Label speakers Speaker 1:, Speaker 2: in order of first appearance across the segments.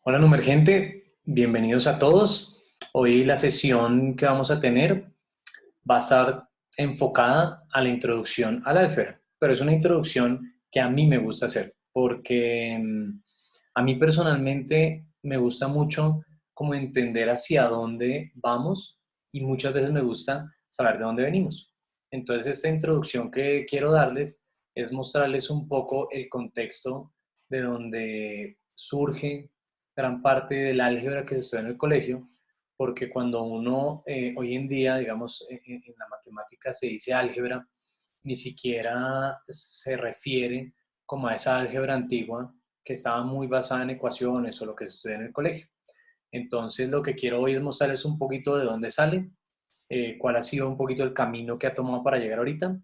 Speaker 1: Hola, Numergente, bienvenidos a todos. Hoy la sesión que vamos a tener va a estar enfocada a la introducción al álgebra, pero es una introducción que a mí me gusta hacer porque a mí personalmente me gusta mucho como entender hacia dónde vamos y muchas veces me gusta saber de dónde venimos. Entonces, esta introducción que quiero darles es mostrarles un poco el contexto de donde surge gran parte del álgebra que se estudia en el colegio, porque cuando uno hoy en día, digamos, en la matemática se dice álgebra, ni siquiera se refiere como a esa álgebra antigua que estaba muy basada en ecuaciones o lo que se estudia en el colegio. Entonces, lo que quiero hoy es mostrarles un poquito de dónde sale, cuál ha sido un poquito el camino que ha tomado para llegar ahorita.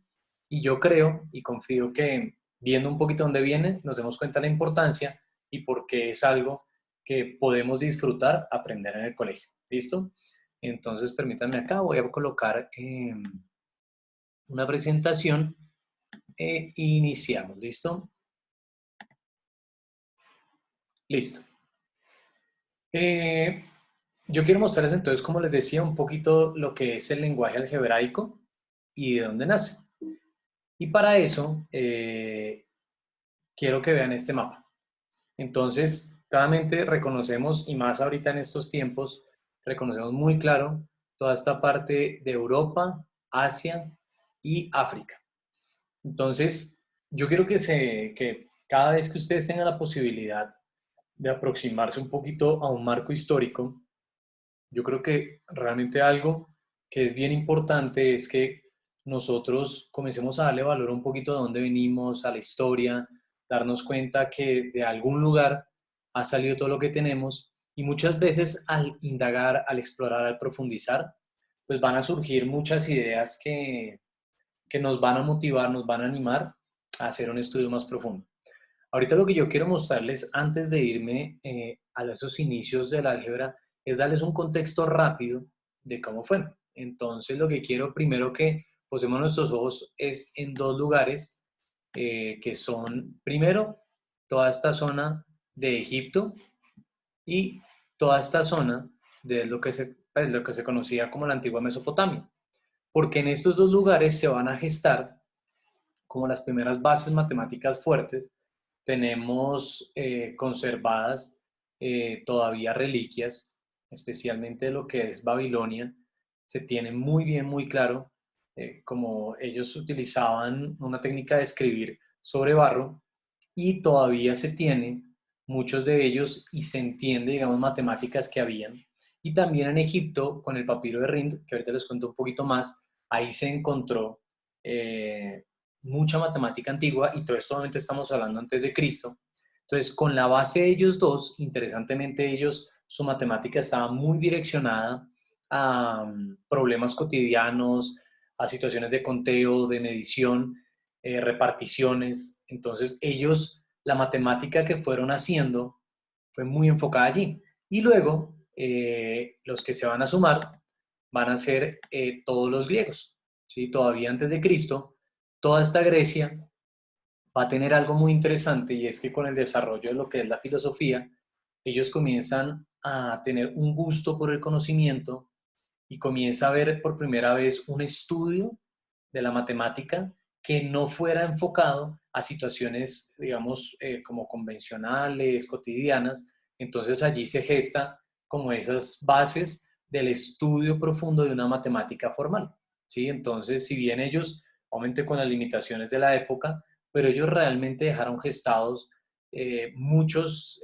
Speaker 1: Y yo creo y confío que viendo un poquito dónde viene, nos demos cuenta de la importancia y por qué es algo que podemos disfrutar aprender en el colegio. ¿Listo? Entonces, permítanme acá, voy a colocar una presentación e iniciamos. ¿Listo? Listo. Eh, yo quiero mostrarles entonces, como les decía, un poquito lo que es el lenguaje algebraico y de dónde nace. Y para eso, quiero que vean este mapa. Entonces, claramente reconocemos, y más ahorita en estos tiempos, reconocemos muy claro toda esta parte de Europa, Asia y África. Entonces, yo quiero que cada vez que ustedes tengan la posibilidad de aproximarse un poquito a un marco histórico, yo creo que realmente algo que es bien importante es que nosotros comencemos a darle valor un poquito de dónde venimos, a la historia, darnos cuenta que de algún lugar ha salido todo lo que tenemos y muchas veces al indagar, al explorar, al profundizar, pues van a surgir muchas ideas que nos van a motivar, nos van a animar a hacer un estudio más profundo. Ahorita lo que yo quiero mostrarles antes de irme a esos inicios del álgebra es darles un contexto rápido de cómo fue. Entonces, lo que quiero primero que posemos nuestros ojos es en dos lugares que son, primero, toda esta zona de Egipto y toda esta zona de lo que se conocía como la antigua Mesopotamia. Porque en estos dos lugares se van a gestar como las primeras bases matemáticas fuertes. Tenemos conservadas todavía reliquias, especialmente de lo que es Babilonia. Se tiene muy bien, muy claro como ellos utilizaban una técnica de escribir sobre barro y todavía se tiene muchos de ellos y se entiende, digamos, matemáticas que habían. Y también en Egipto, con el papiro de Rind, que ahorita les cuento un poquito más, ahí se encontró eh, mucha matemática antigua y todo esto obviamente estamos hablando antes de Cristo. Entonces, con la base de ellos dos, interesantemente ellos, su matemática estaba muy direccionada a problemas cotidianos, a situaciones de conteo, de medición, reparticiones. Entonces, ellos, la matemática que fueron haciendo fue muy enfocada allí. Y luego, los que se van a sumar van a ser todos los griegos. ¿Sí? Todavía antes de Cristo, toda esta Grecia va a tener algo muy interesante y es que con el desarrollo de lo que es la filosofía, ellos comienzan a tener un gusto por el conocimiento y comienza a ver por primera vez un estudio de la matemática que no fuera enfocado a situaciones, digamos, como convencionales, cotidianas. Entonces allí se gesta como esas bases del estudio profundo de una matemática formal. ¿Sí? Entonces, si bien ellos, obviamente con las limitaciones de la época, pero ellos realmente dejaron gestados muchos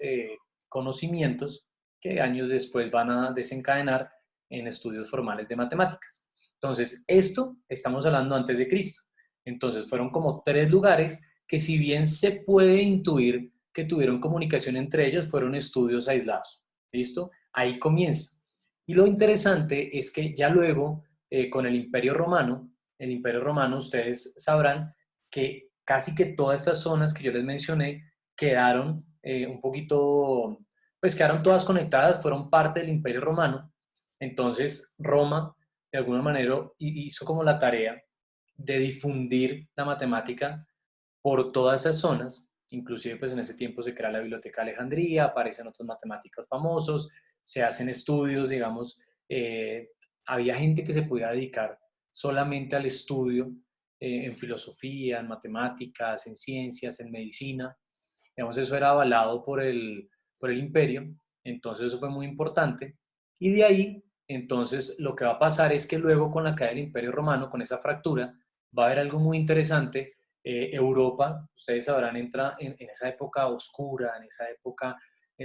Speaker 1: conocimientos que años después van a desencadenar en estudios formales de matemáticas. Entonces, esto estamos hablando antes de Cristo. Entonces, fueron como tres lugares que si bien se puede intuir que tuvieron comunicación entre ellos, fueron estudios aislados. ¿Listo? Ahí comienza. Y lo interesante es que ya luego, con el Imperio Romano, ustedes sabrán que casi que todas estas zonas que yo les mencioné quedaron un poquito, pues quedaron todas conectadas, fueron parte del Imperio Romano. Entonces, Roma, de alguna manera, hizo como la tarea de difundir la matemática por todas esas zonas inclusive pues en ese tiempo se crea la Biblioteca de Alejandría, aparecen otros matemáticos famosos, se hacen estudios, digamos, había gente que se podía dedicar solamente al estudio en filosofía, en matemáticas, en ciencias, en medicina. Digamos, eso era avalado por el imperio, entonces eso fue muy importante. Y de ahí, entonces, lo que va a pasar es que luego con la caída del imperio romano, con esa fractura, va a haber algo muy interesante. Europa, ustedes sabrán, entra en esa época oscura, en esa época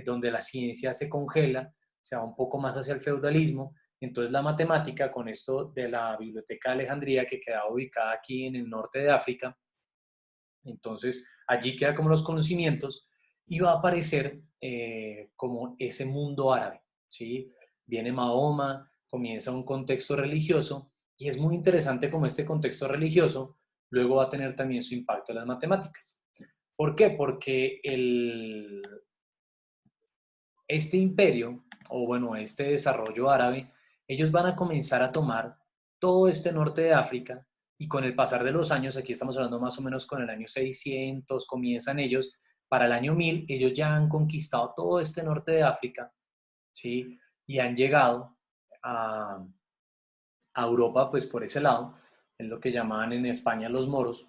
Speaker 1: donde la ciencia se congela, se va un poco más hacia el feudalismo. Entonces la matemática, con esto de la Biblioteca de Alejandría, que queda ubicada aquí en el norte de África, entonces, allí queda como los conocimientos y va a aparecer como ese mundo árabe, ¿sí? Viene Mahoma, comienza un contexto religioso y es muy interesante como este contexto religioso luego va a tener también su impacto en las matemáticas. ¿Por qué? Porque este imperio, o bueno, este desarrollo árabe, ellos van a comenzar a tomar todo este norte de África y con el pasar de los años, aquí estamos hablando más o menos con el año 600, comienzan ellos, para el año 1000, ellos ya han conquistado todo este norte de África, ¿sí? Y han llegado a, a Europa, pues por ese lado, es lo que llamaban en España los moros,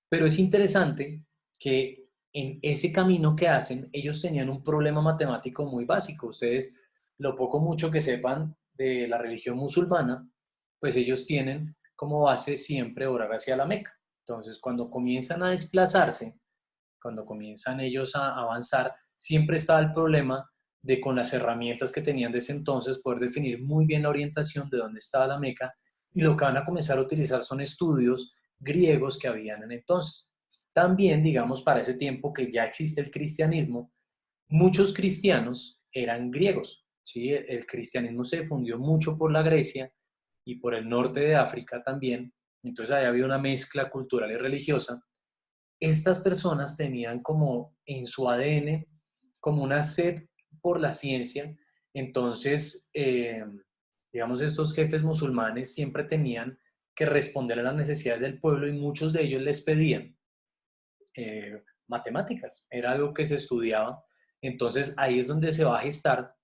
Speaker 1: pero es interesante que en ese camino que hacen, ellos tenían un problema matemático muy básico. Ustedes, lo poco mucho que sepan de la religión musulmana, pues ellos tienen como base siempre orar hacia la Meca. Entonces, cuando comienzan a desplazarse, cuando comienzan ellos a avanzar, siempre estaba el problema de con las herramientas que tenían de ese entonces poder definir muy bien la orientación de dónde estaba la Meca y lo que van a comenzar a utilizar son estudios griegos que habían en entonces. También, digamos, para ese tiempo que ya existe el cristianismo, muchos cristianos eran griegos, ¿sí? El cristianismo se difundió mucho por la Grecia y por el norte de África también, entonces ahí había una mezcla cultural y religiosa. Estas personas tenían como en su ADN como una sed por la ciencia, entonces, digamos, estos jefes musulmanes siempre tenían que responder a las necesidades del pueblo y muchos de ellos les pedían matemáticas, era algo que se estudiaba, entonces ahí es donde se va a gestar,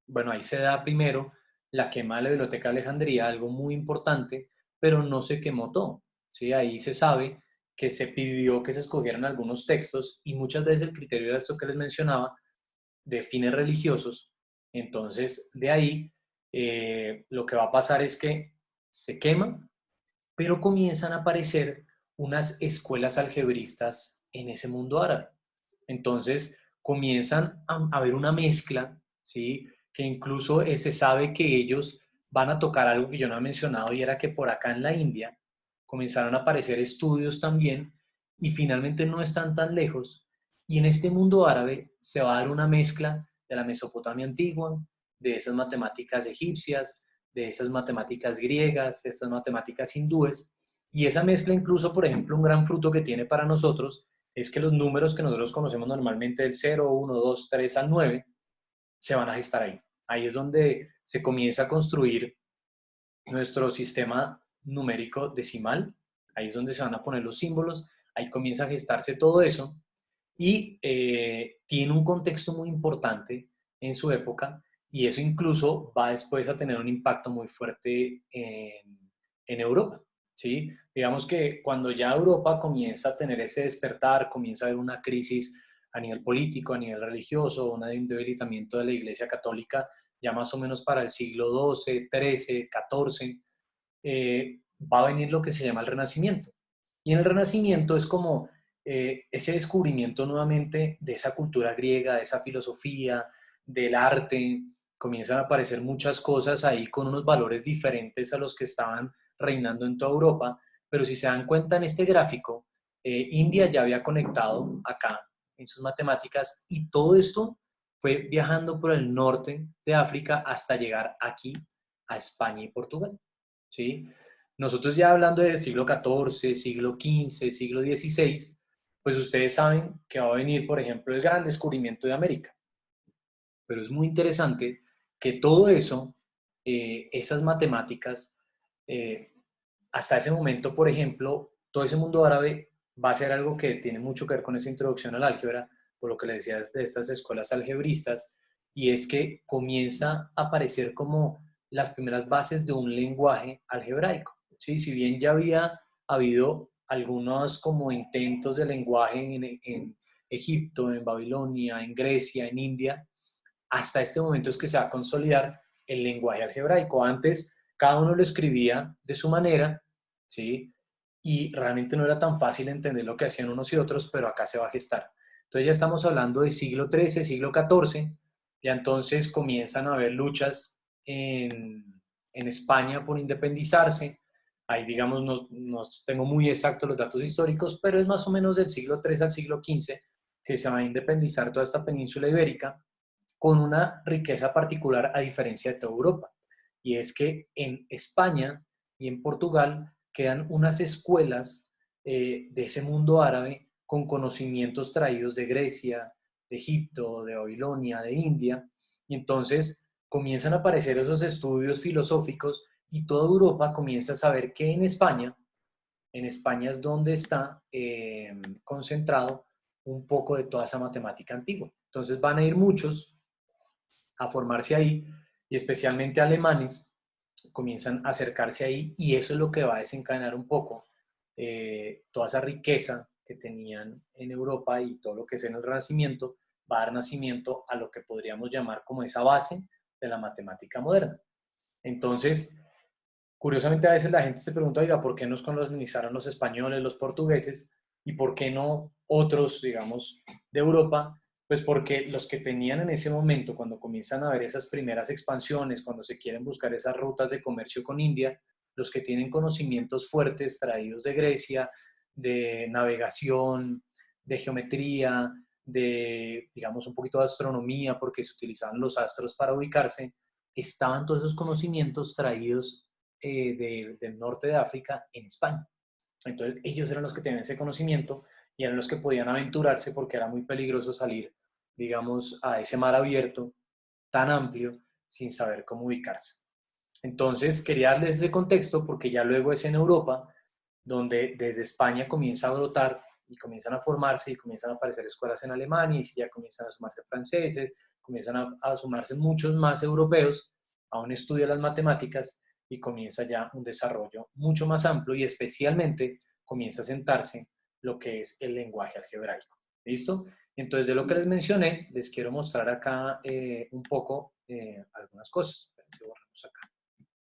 Speaker 1: bueno, ahí se da primero la quema de la Biblioteca de Alejandría, algo muy importante, pero no se quemó todo, ¿sí? Ahí se sabe que se pidió que se escogieran algunos textos y muchas veces el criterio era esto que les mencionaba, de fines religiosos, entonces de ahí lo que va a pasar es que se quema, pero comienzan a aparecer unas escuelas algebristas en ese mundo árabe. Entonces comienzan a haber una mezcla, ¿sí? Que incluso se sabe que ellos van a tocar algo que yo no he mencionado y era que por acá en la India comenzaron a aparecer estudios también y finalmente no están tan lejos. Y en este mundo árabe se va a dar una mezcla de la Mesopotamia antigua, de esas matemáticas egipcias, de esas matemáticas griegas, de estas matemáticas hindúes. Y esa mezcla incluso, por ejemplo, un gran fruto que tiene para nosotros es que los números que nosotros conocemos normalmente del 0, 1, 2, 3 al 9 se van a gestar ahí. Ahí es donde se comienza a construir nuestro sistema numérico decimal. Ahí es donde se van a poner los símbolos. Ahí comienza a gestarse todo eso. Y tiene un contexto muy importante en su época y eso incluso va después a tener un impacto muy fuerte en Europa, ¿sí? Digamos que cuando ya Europa comienza a tener ese despertar, comienza a haber una crisis a nivel político, a nivel religioso, un debilitamiento de la Iglesia Católica, ya más o menos para el siglo XII, XIII, XIV, va a venir lo que se llama el Renacimiento. Y en el Renacimiento es como ese descubrimiento nuevamente de esa cultura griega, de esa filosofía, del arte, comienzan a aparecer muchas cosas ahí con unos valores diferentes a los que estaban reinando en toda Europa, pero si se dan cuenta en este gráfico, India ya había conectado acá en sus matemáticas y todo esto fue viajando por el norte de África hasta llegar aquí a España y Portugal, ¿sí? Nosotros ya hablando del siglo XIV, siglo XV, siglo XVI, pues ustedes saben que va a venir, por ejemplo, el gran descubrimiento de América. Pero es muy interesante que todo eso, esas matemáticas, hasta ese momento, por ejemplo, todo ese mundo árabe va a ser algo que tiene mucho que ver con esa introducción al álgebra, por lo que le decía de estas escuelas algebristas, y es que comienza a aparecer como las primeras bases de un lenguaje algebraico. ¿Sí? Si bien ya había habido algunos como intentos de lenguaje en Egipto, en Babilonia, en Grecia, en India, hasta este momento es que se va a consolidar el lenguaje algebraico. Antes, cada uno lo escribía de su manera, ¿sí? Y realmente no era tan fácil entender lo que hacían unos y otros, pero acá se va a gestar. Entonces ya estamos hablando de siglo XIII, siglo XIV, ya entonces comienzan a haber luchas en España por independizarse. Ahí, digamos, no tengo muy exactos los datos históricos, pero es más o menos del siglo III al siglo XV que se va a independizar toda esta península ibérica con una riqueza particular a diferencia de toda Europa. Y es que en España y en Portugal quedan unas escuelas de ese mundo árabe con conocimientos traídos de Grecia, de Egipto, de Babilonia, de India. Y entonces comienzan a aparecer esos estudios filosóficos y toda Europa comienza a saber que en España es donde está concentrado un poco de toda esa matemática antigua. Entonces van a ir muchos a formarse ahí y especialmente alemanes comienzan a acercarse ahí y eso es lo que va a desencadenar un poco toda esa riqueza que tenían en Europa y todo lo que es en el Renacimiento va a dar nacimiento a lo que podríamos llamar como esa base de la matemática moderna. Entonces, curiosamente a veces la gente se pregunta, oiga, ¿por qué nos colonizaron los españoles, los portugueses y por qué no otros, digamos, de Europa? Pues porque los que tenían en ese momento, cuando comienzan a ver esas primeras expansiones, cuando se quieren buscar esas rutas de comercio con India, los que tienen conocimientos fuertes traídos de Grecia, de navegación, de geometría, de, digamos, un poquito de astronomía, porque se utilizaban los astros para ubicarse, estaban todos esos conocimientos traídos del norte de África en España. Entonces ellos eran los que tenían ese conocimiento y eran los que podían aventurarse porque era muy peligroso salir, digamos, a ese mar abierto tan amplio sin saber cómo ubicarse. Entonces quería darles ese contexto porque ya luego es en Europa donde desde España comienza a brotar y comienzan a formarse y comienzan a aparecer escuelas en Alemania y ya comienzan a sumarse franceses, comienzan a sumarse muchos más europeos a un estudio de las matemáticas y comienza ya un desarrollo mucho más amplio y especialmente comienza a sentarse lo que es el lenguaje algebraico. ¿Listo? Entonces, de lo que les mencioné, les quiero mostrar acá un poco algunas cosas. Borramos acá.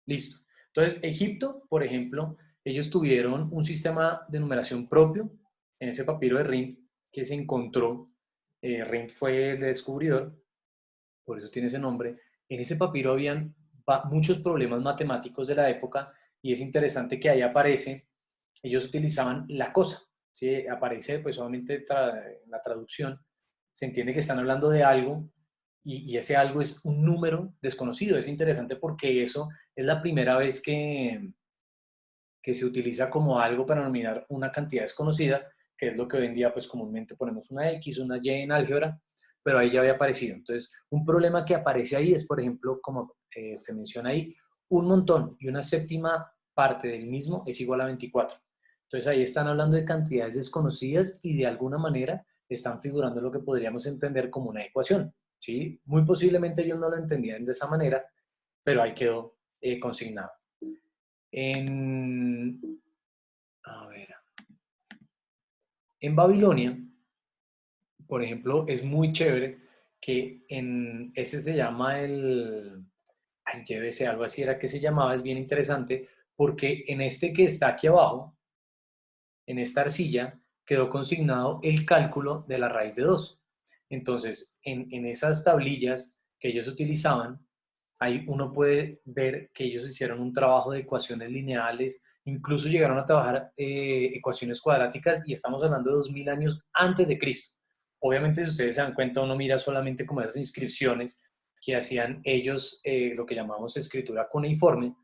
Speaker 1: Listo. Entonces, Egipto, por ejemplo, ellos tuvieron un sistema de numeración propio en ese papiro de Rhind que se encontró. Rhind fue el descubridor, por eso tiene ese nombre. En ese papiro habían muchos problemas matemáticos de la época y es interesante que ahí aparece, ellos utilizaban la cosa, ¿sí? Aparece pues solamente en la traducción, se entiende que están hablando de algo y ese algo es un número desconocido. Es interesante porque eso es la primera vez que se utiliza como algo para denominar una cantidad desconocida, que es lo que hoy en día pues comúnmente ponemos una X, una Y en álgebra, pero ahí ya había aparecido. Entonces, un problema que aparece ahí es, por ejemplo, como se menciona ahí, un montón y una séptima parte del mismo es igual a 24. Entonces ahí están hablando de cantidades desconocidas y de alguna manera están figurando lo que podríamos entender como una ecuación. ¿Sí? Muy posiblemente ellos no lo entendían de esa manera, pero ahí quedó consignado. En, a ver, en Babilonia, por ejemplo, es muy chévere que en ese se llama ay, llévese, algo así era que se llamaba, es bien interesante, porque en este que está aquí abajo, en esta arcilla, quedó consignado el cálculo de la raíz de 2. Entonces, en esas tablillas que ellos utilizaban, ahí uno puede ver que ellos hicieron un trabajo de ecuaciones lineales, incluso llegaron a trabajar ecuaciones cuadráticas y estamos hablando de 2000 años antes de Cristo. Obviamente, si ustedes se dan cuenta, uno mira solamente como esas inscripciones que hacían ellos, lo que llamamos escritura cuneiforme,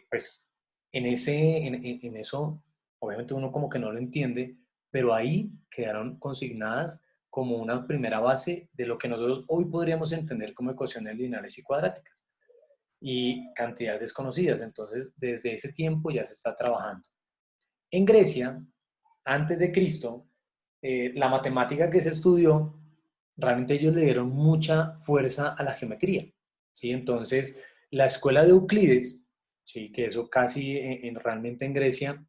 Speaker 1: pues en eso, obviamente uno como que no lo entiende, pero ahí quedaron consignadas como una primera base de lo que nosotros hoy podríamos entender como ecuaciones lineales y cuadráticas y cantidades desconocidas. Entonces, desde ese tiempo ya se está trabajando. En Grecia, antes de Cristo, la matemática que se estudió, realmente ellos le dieron mucha fuerza a la geometría, ¿sí? Entonces, la escuela de Euclides, ¿sí? Que eso casi realmente en Grecia,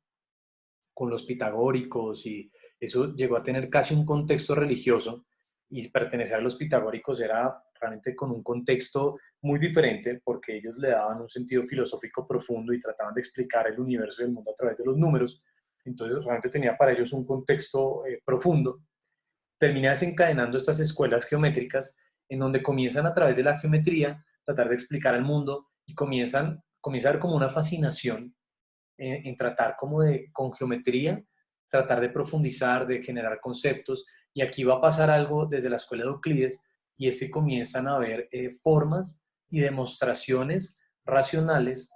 Speaker 1: con los pitagóricos y eso llegó a tener casi un contexto religioso y pertenecer a los pitagóricos era realmente con un contexto muy diferente porque ellos le daban un sentido filosófico profundo y trataban de explicar el universo y el mundo a través de los números. Entonces realmente tenía para ellos un contexto profundo. Termina desencadenando estas escuelas geométricas en donde comienzan a través de la geometría tratar de explicar el mundo y comienza a haber como una fascinación en tratar como de, con geometría, tratar de profundizar, de generar conceptos, y aquí va a pasar algo desde la escuela de Euclides, y es que comienzan a ver formas y demostraciones racionales,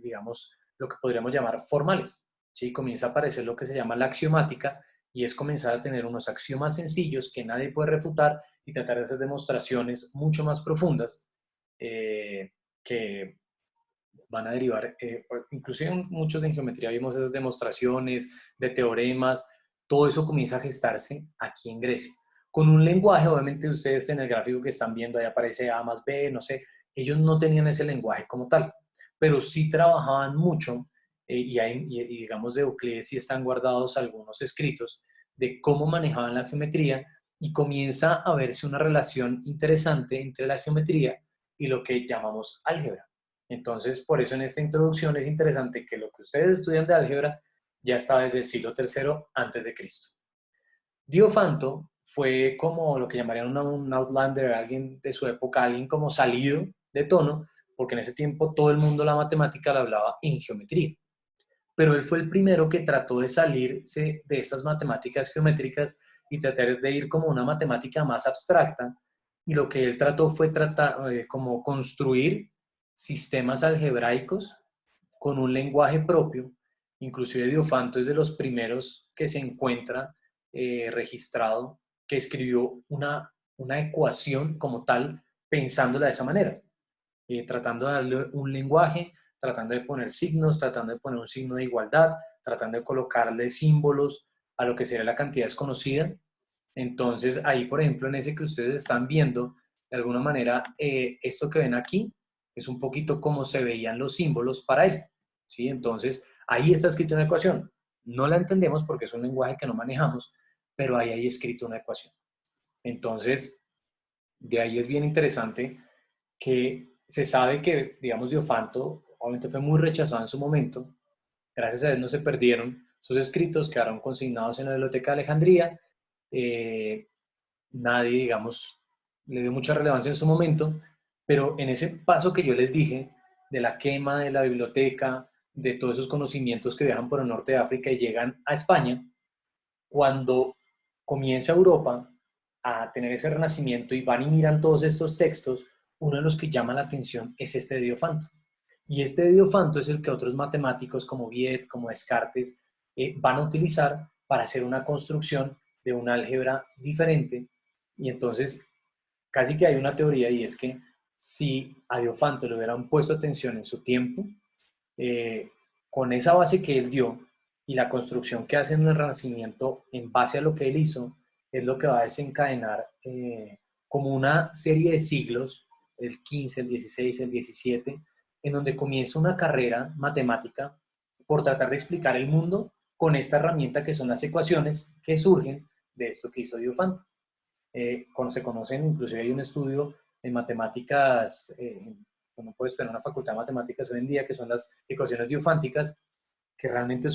Speaker 1: digamos, lo que podríamos llamar formales, ¿sí? Comienza a aparecer lo que se llama la axiomática, y es comenzar a tener unos axiomas sencillos que nadie puede refutar y tratar de hacer demostraciones mucho más profundas que van a derivar, inclusive muchos en geometría vimos esas demostraciones de teoremas, todo eso comienza a gestarse aquí en Grecia. Con un lenguaje, obviamente ustedes en el gráfico que están viendo, ahí aparece A más B, no sé, ellos no tenían ese lenguaje como tal, pero sí trabajaban mucho y digamos de Euclides sí están guardados algunos escritos de cómo manejaban la geometría y comienza a verse una relación interesante entre la geometría y lo que llamamos álgebra. Entonces, por eso en esta introducción es interesante que lo que ustedes estudian de álgebra ya está desde el siglo III antes de Cristo. Diofanto fue como lo que llamarían un outlander, alguien de su época, alguien como salido de tono, porque en ese tiempo todo el mundo la matemática la hablaba en geometría. Pero él fue el primero que trató de salirse de esas matemáticas geométricas y tratar de ir como una matemática más abstracta. Y lo que él trató fue tratar como construir sistemas algebraicos con un lenguaje propio. Inclusive Diofanto es de los primeros que se encuentra registrado que escribió una ecuación como tal pensándola de esa manera, tratando de darle un lenguaje, tratando de poner signos, tratando de poner un signo de igualdad, tratando de colocarle símbolos a lo que sería la cantidad desconocida. Entonces, ahí, por ejemplo, en ese que ustedes están viendo, de alguna manera, esto que ven aquí es un poquito como se veían los símbolos para él, ¿sí? Entonces, ahí está escrito una ecuación. No la entendemos porque es un lenguaje que no manejamos, pero ahí hay escrito una ecuación. Entonces, de ahí es bien interesante que se sabe que, digamos, Diofanto obviamente fue muy rechazado en su momento. Gracias a él no se perdieron sus escritos, quedaron consignados en la Biblioteca de Alejandría. Eh, Nadie, digamos, le dio mucha relevancia en su momento, pero en ese paso que yo les dije, de la quema de la biblioteca, de todos esos conocimientos que viajan por el norte de África y llegan a España, cuando comienza Europa a tener ese renacimiento y van y miran todos estos textos, uno de los que llama la atención es este de Diofanto. Y este de Diofanto es el que otros matemáticos como Viet, como Descartes, van a utilizar para hacer una construcción de un álgebra diferente. Y entonces, casi que hay una teoría y es que si a Diofanto le hubieran puesto atención en su tiempo, eh, con esa base que él dio y la construcción que hace en el Renacimiento en base a lo que él hizo, es lo que va a desencadenar como una serie de siglos, el 15, el 16, el 17, en donde comienza una carrera matemática por tratar de explicar el mundo con esta herramienta que son las ecuaciones que surgen de esto que hizo Diofanto. Cuando se conocen, inclusive hay un estudio en matemáticas, uno puede estudiar en una facultad de matemáticas hoy en día, que son las ecuaciones diofánticas, que realmente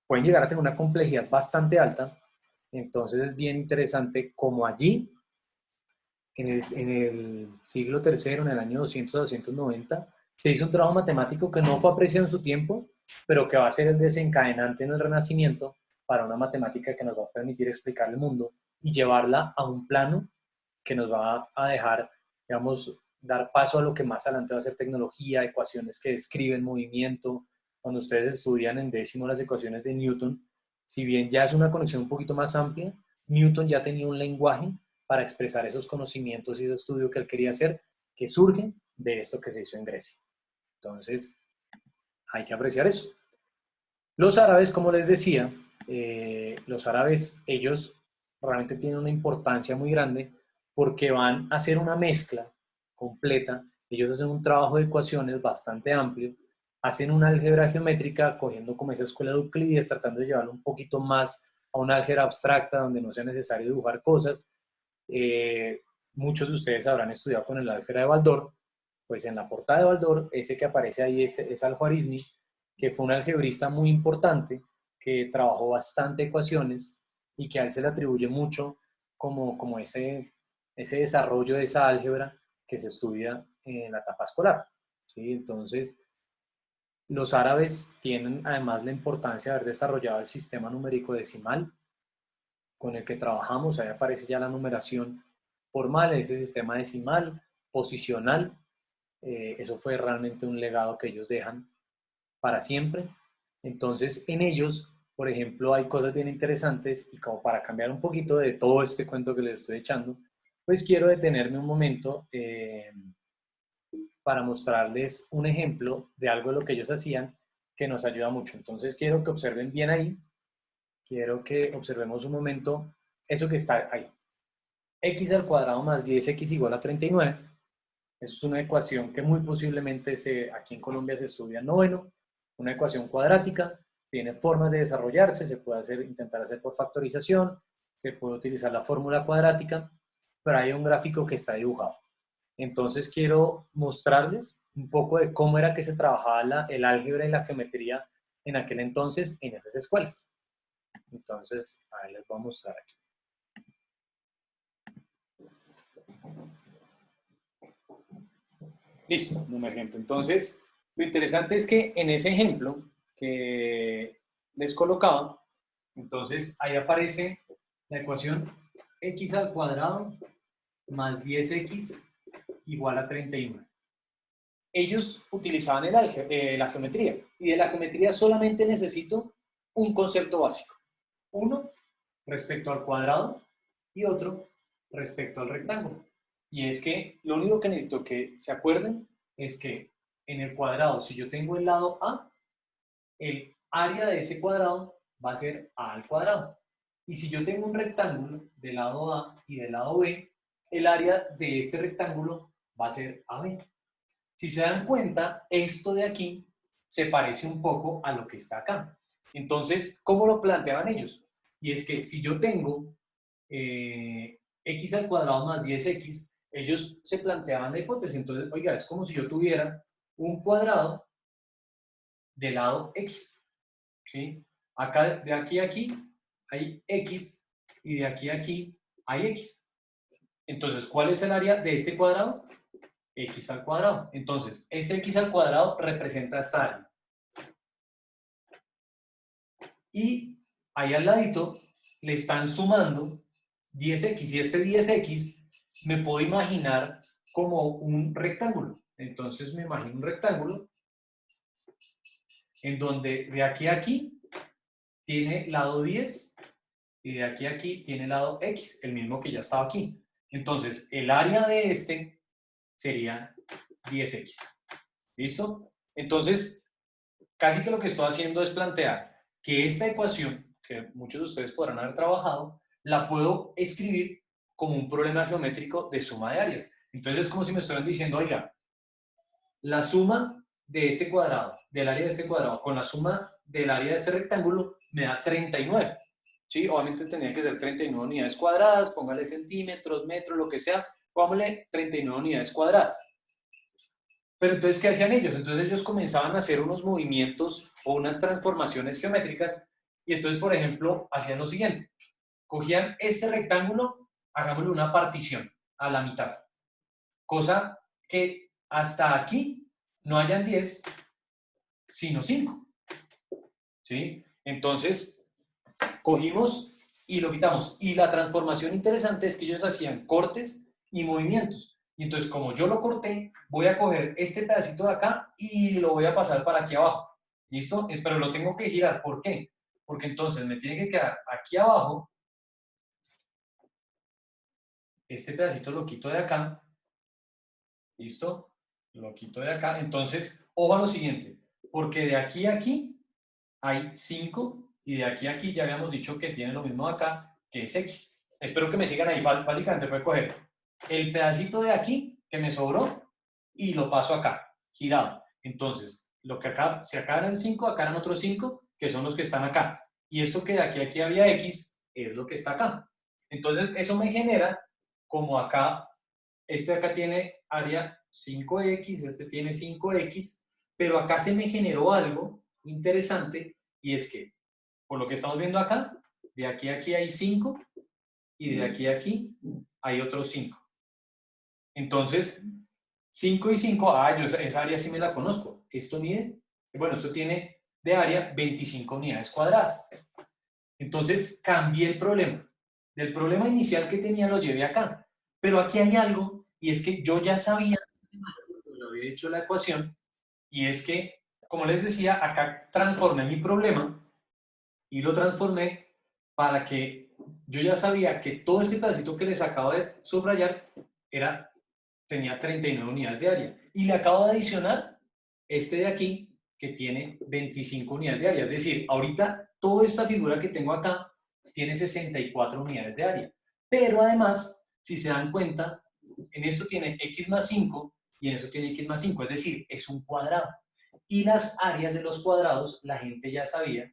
Speaker 1: pueden llegar a tener una complejidad bastante alta. Entonces es bien interesante como allí, en el siglo III, en el año 200-290, se hizo un trabajo matemático que no fue apreciado en su tiempo, pero que va a ser el desencadenante en el Renacimiento para una matemática que nos va a permitir explicar el mundo y llevarla a un plano que nos va a dejar, digamos, dar paso a lo que más adelante va a ser tecnología, ecuaciones que describen movimiento. Cuando ustedes estudian en décimo las ecuaciones de Newton, si bien ya es una conexión un poquito más amplia, Newton ya tenía un lenguaje para expresar esos conocimientos y ese estudio que él quería hacer, que surgen de esto que se hizo en Grecia. Entonces, hay que apreciar eso. Los árabes, como les decía, los árabes, ellos realmente tienen una importancia muy grande porque van a hacer una mezcla completa. Ellos hacen un trabajo de ecuaciones bastante amplio, hacen una álgebra geométrica cogiendo como esa escuela de Euclides, tratando de llevarlo un poquito más a una álgebra abstracta donde no sea necesario dibujar cosas. Eh, Muchos de ustedes habrán estudiado con el álgebra de Baldor, pues en la portada de Baldor, ese que aparece ahí es Al-Khwarizmi, que fue un algebrista muy importante, que trabajó bastante ecuaciones y que a él se le atribuye mucho como ese desarrollo de esa álgebra que se estudia en la etapa escolar. ¿Sí? Entonces, los árabes tienen además la importancia de haber desarrollado el sistema numérico decimal con el que trabajamos. Ahí aparece ya la numeración formal, ese sistema decimal, posicional. Eso fue realmente un legado que ellos dejan para siempre. Entonces, en ellos, por ejemplo, hay cosas bien interesantes y como para cambiar un poquito de todo este cuento que les estoy echando, pues quiero detenerme un momento para mostrarles un ejemplo de algo de lo que ellos hacían que nos ayuda mucho. Entonces, quiero que observen bien ahí, quiero que observemos un momento eso que está ahí. X al cuadrado más 10x igual a 39. Eso es una ecuación que muy posiblemente aquí en Colombia se estudia en noveno, una ecuación cuadrática, tiene formas de desarrollarse, se puede intentar hacer por factorización, se puede utilizar la fórmula cuadrática, pero hay un gráfico que está dibujado. Entonces quiero mostrarles un poco de cómo era que se trabajaba el álgebra y la geometría en aquel entonces en esas escuelas. Entonces, ahí les voy a mostrar aquí. Listo, número ejemplo. Entonces, lo interesante es que en ese ejemplo que les colocaba, entonces ahí aparece la ecuación x al cuadrado más 10x igual a 31. Ellos utilizaban la geometría y de la geometría solamente necesito un concepto básico. Uno respecto al cuadrado y otro respecto al rectángulo. Y es que lo único que necesito que se acuerden es que en el cuadrado, si yo tengo el lado A, el área de ese cuadrado va a ser A al cuadrado. Y si yo tengo un rectángulo del lado A y del lado B, el área de este rectángulo va a ser AB. Si se dan cuenta, esto de aquí se parece un poco a lo que está acá. Entonces, ¿cómo lo planteaban ellos? Y es que si yo tengo x al cuadrado más 10x, ellos se planteaban la hipótesis. Entonces, oiga, es como si yo tuviera un cuadrado del lado x. ¿Sí? Acá, de aquí a aquí hay x y de aquí a aquí hay x. Entonces, ¿cuál es el área de este cuadrado? X al cuadrado. Entonces, este x al cuadrado representa esta área. Y ahí al ladito le están sumando 10x y este 10x me puedo imaginar como un rectángulo. Entonces me imagino un rectángulo en donde de aquí a aquí tiene lado 10 y de aquí a aquí tiene lado x, el mismo que ya estaba aquí. Entonces el área de este sería 10x. ¿Listo? Entonces, casi que lo que estoy haciendo es plantear que esta ecuación, que muchos de ustedes podrán haber trabajado, la puedo escribir como un problema geométrico de suma de áreas. Entonces es como si me estuvieran diciendo, oiga, la suma de este cuadrado, del área de este cuadrado, con la suma del área de este rectángulo, me da 39. ¿Sí? Obviamente tenía que ser 39 unidades cuadradas, póngale centímetros, metros, lo que sea, póngale 39 unidades cuadradas. Pero entonces, ¿qué hacían ellos? Entonces ellos comenzaban a hacer unos movimientos o unas transformaciones geométricas y entonces, por ejemplo, hacían lo siguiente. Cogían este rectángulo, hagámosle una partición a la mitad. Cosa que hasta aquí no hayan 10, sino 5. ¿Sí? Entonces, cogimos y lo quitamos. Y la transformación interesante es que ellos hacían cortes y movimientos. Y entonces, como yo lo corté, voy a coger este pedacito de acá y lo voy a pasar para aquí abajo. ¿Listo? Pero lo tengo que girar. ¿Por qué? Porque entonces me tiene que quedar aquí abajo. Este pedacito lo quito de acá. ¿Listo? Lo quito de acá. Entonces, ojo a lo siguiente. Porque de aquí a aquí hay 5 y de aquí a aquí ya habíamos dicho que tiene lo mismo acá, que es X. Espero que me sigan ahí. Básicamente voy a coger el pedacito de aquí que me sobró y lo paso acá, girado. Entonces, lo que acá, si acá eran 5, acá eran otros 5, que son los que están acá. Y esto que de aquí a aquí había X, es lo que está acá. Entonces, eso me genera, como acá, este acá tiene área 5X, este tiene 5X, pero acá se me generó algo interesante y es que, por lo que estamos viendo acá, de aquí a aquí hay 5 y de aquí a aquí hay otros 5. Entonces, 5 y 5, yo esa área sí me la conozco. Esto mide, bueno, esto tiene de área 25 unidades cuadradas. Entonces, cambié el problema. Del problema inicial que tenía lo llevé acá. Pero aquí hay algo, y es que yo ya sabía, lo había hecho la ecuación, y es que, como les decía, acá transformé mi problema y lo transformé para que yo ya sabía que todo este pedacito que les acabo de subrayar tenía 39 unidades de área. Y le acabo de adicionar este de aquí, que tiene 25 unidades de área. Es decir, ahorita toda esta figura que tengo acá tiene 64 unidades de área. Pero además, si se dan cuenta, en esto tiene x más 5 y en esto tiene x más 5. Es decir, es un cuadrado. Y las áreas de los cuadrados, la gente ya sabía,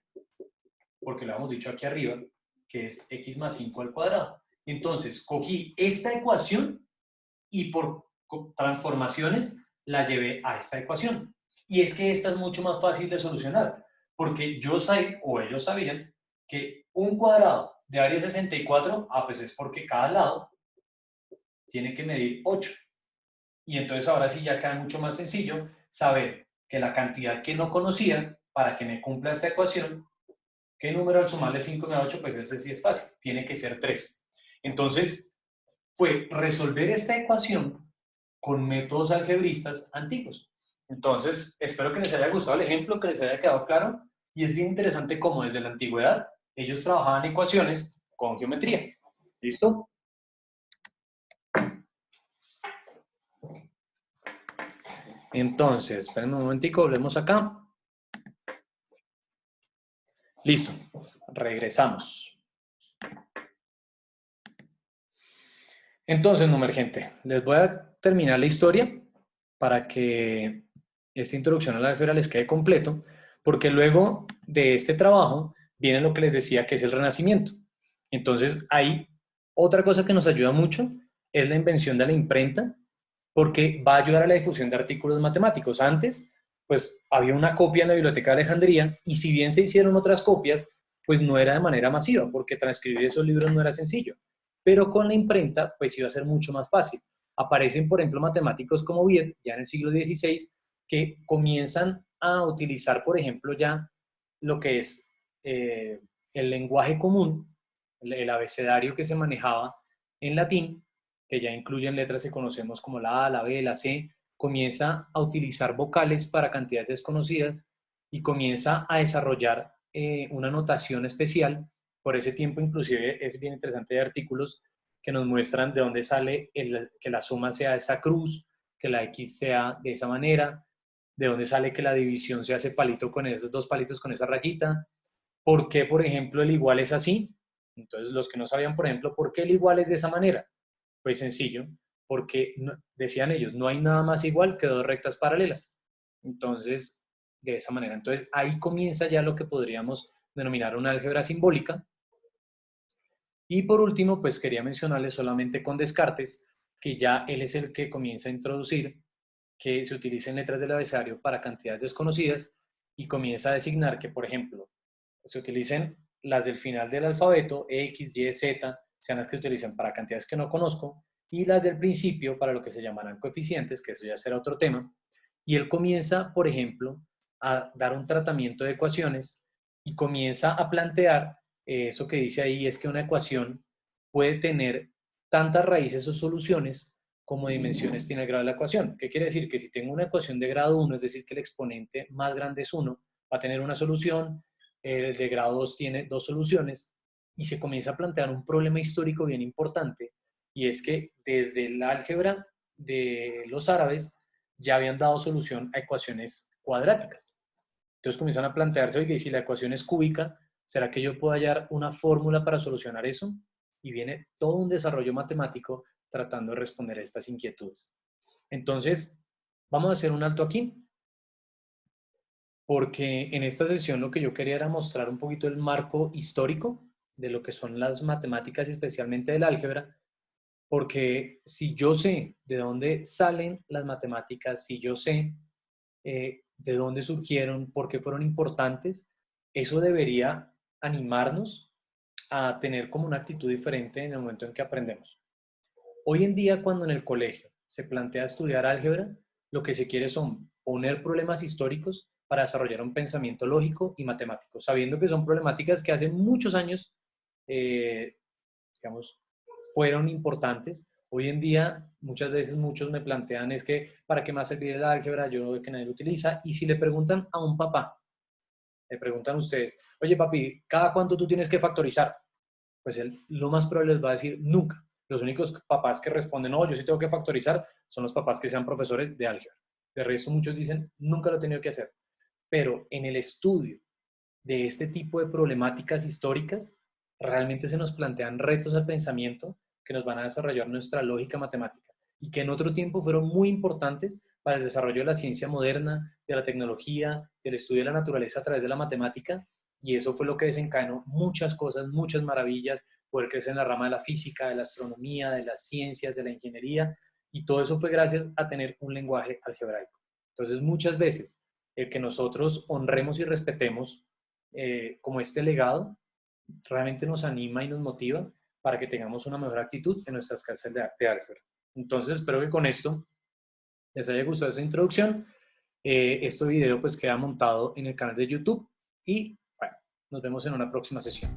Speaker 1: porque lo hemos dicho aquí arriba, que es x más 5 al cuadrado. Entonces, cogí esta ecuación y por transformaciones la llevé a esta ecuación. Y es que esta es mucho más fácil de solucionar, porque yo sé, o ellos sabían, que un cuadrado de área 64, pues es porque cada lado tiene que medir 8. Y entonces ahora sí ya queda mucho más sencillo saber que la cantidad que no conocía para que me cumpla esta ecuación, ¿qué número al sumarle 5 a 8? Pues ese sí es fácil, tiene que ser 3. Entonces, fue resolver esta ecuación con métodos algebristas antiguos. Entonces, espero que les haya gustado el ejemplo, que les haya quedado claro, y es bien interesante cómo desde la antigüedad ellos trabajaban ecuaciones con geometría. ¿Listo? Entonces, esperen un momentico, volvemos acá. Listo, regresamos. Entonces, gente, les voy a terminar la historia para que esta introducción a la álgebra les quede completo, porque luego de este trabajo viene lo que les decía que es el Renacimiento. Entonces, hay otra cosa que nos ayuda mucho, es la invención de la imprenta, porque va a ayudar a la difusión de artículos matemáticos. Antes, pues había una copia en la Biblioteca de Alejandría, y si bien se hicieron otras copias, pues no era de manera masiva, porque transcribir esos libros no era sencillo. Pero con la imprenta, pues iba a ser mucho más fácil. Aparecen, por ejemplo, matemáticos como Viet, ya en el siglo XVI, que comienzan a utilizar, por ejemplo, ya lo que es el lenguaje común, el abecedario que se manejaba en latín, que ya incluyen letras que conocemos como la A, la B, la C, comienza a utilizar vocales para cantidades desconocidas y comienza a desarrollar una notación especial. Por ese tiempo, inclusive, es bien interesante de artículos que nos muestran de dónde sale que la suma sea esa cruz, que la X sea de esa manera, de dónde sale que la división se hace palito con esos dos palitos con esa rayita, por qué, por ejemplo, el igual es así. Entonces, los que no sabían, por ejemplo, por qué el igual es de esa manera, pues sencillo, porque decían ellos, no hay nada más igual que dos rectas paralelas. Entonces, de esa manera. Entonces, ahí comienza ya lo que podríamos denominar una álgebra simbólica. Y por último, pues quería mencionarles solamente con Descartes, que ya él es el que comienza a introducir que se utilicen letras del abecedario para cantidades desconocidas y comienza a designar que, por ejemplo, se utilicen las del final del alfabeto, X, Y, Z, sean las que se utilizan para cantidades que no conozco, y las del principio para lo que se llamarán coeficientes, que eso ya será otro tema. Y él comienza, por ejemplo, a dar un tratamiento de ecuaciones y comienza a plantear, eso que dice ahí es que una ecuación puede tener tantas raíces o soluciones como dimensiones tiene el grado de la ecuación. ¿Qué quiere decir? Que si tengo una ecuación de grado 1, es decir, que el exponente más grande es 1, va a tener una solución, el de grado 2 tiene dos soluciones, y se comienza a plantear un problema histórico bien importante, y es que desde el álgebra de los árabes ya habían dado solución a ecuaciones cuadráticas. Entonces comienzan a plantearse, oye, y si la ecuación es cúbica, ¿será que yo puedo hallar una fórmula para solucionar eso? Y viene todo un desarrollo matemático tratando de responder a estas inquietudes. Entonces, vamos a hacer un alto aquí, porque en esta sesión lo que yo quería era mostrar un poquito el marco histórico de lo que son las matemáticas y especialmente del álgebra, porque si yo sé de dónde salen las matemáticas, si yo sé de dónde surgieron, por qué fueron importantes, eso debería animarnos a tener como una actitud diferente en el momento en que aprendemos. Hoy en día, cuando en el colegio se plantea estudiar álgebra, lo que se quiere son poner problemas históricos para desarrollar un pensamiento lógico y matemático, sabiendo que son problemáticas que hace muchos años, eh, digamos, fueron importantes. Hoy en día, muchas veces muchos me plantean es que, ¿para qué más servir el álgebra? Yo no veo que nadie lo utiliza. Y si le preguntan a un papá, le preguntan a ustedes, oye papi, ¿cada cuánto tú tienes que factorizar? Pues él lo más probable les va a decir nunca. Los únicos papás que responden, no, yo sí tengo que factorizar, son los papás que sean profesores de álgebra. De resto, muchos dicen, nunca lo he tenido que hacer. Pero en el estudio de este tipo de problemáticas históricas, realmente se nos plantean retos al pensamiento que nos van a desarrollar nuestra lógica matemática y que en otro tiempo fueron muy importantes para el desarrollo de la ciencia moderna, de la tecnología, del estudio de la naturaleza a través de la matemática, y eso fue lo que desencadenó muchas cosas, muchas maravillas, poder crecer en la rama de la física, de la astronomía, de las ciencias, de la ingeniería, y todo eso fue gracias a tener un lenguaje algebraico. Entonces, muchas veces, el que nosotros honremos y respetemos como este legado realmente nos anima y nos motiva para que tengamos una mejor actitud en nuestras clases de álgebra. Entonces, espero que con esto les haya gustado esa introducción. Este video pues queda montado en el canal de YouTube y bueno, nos vemos en una próxima sesión.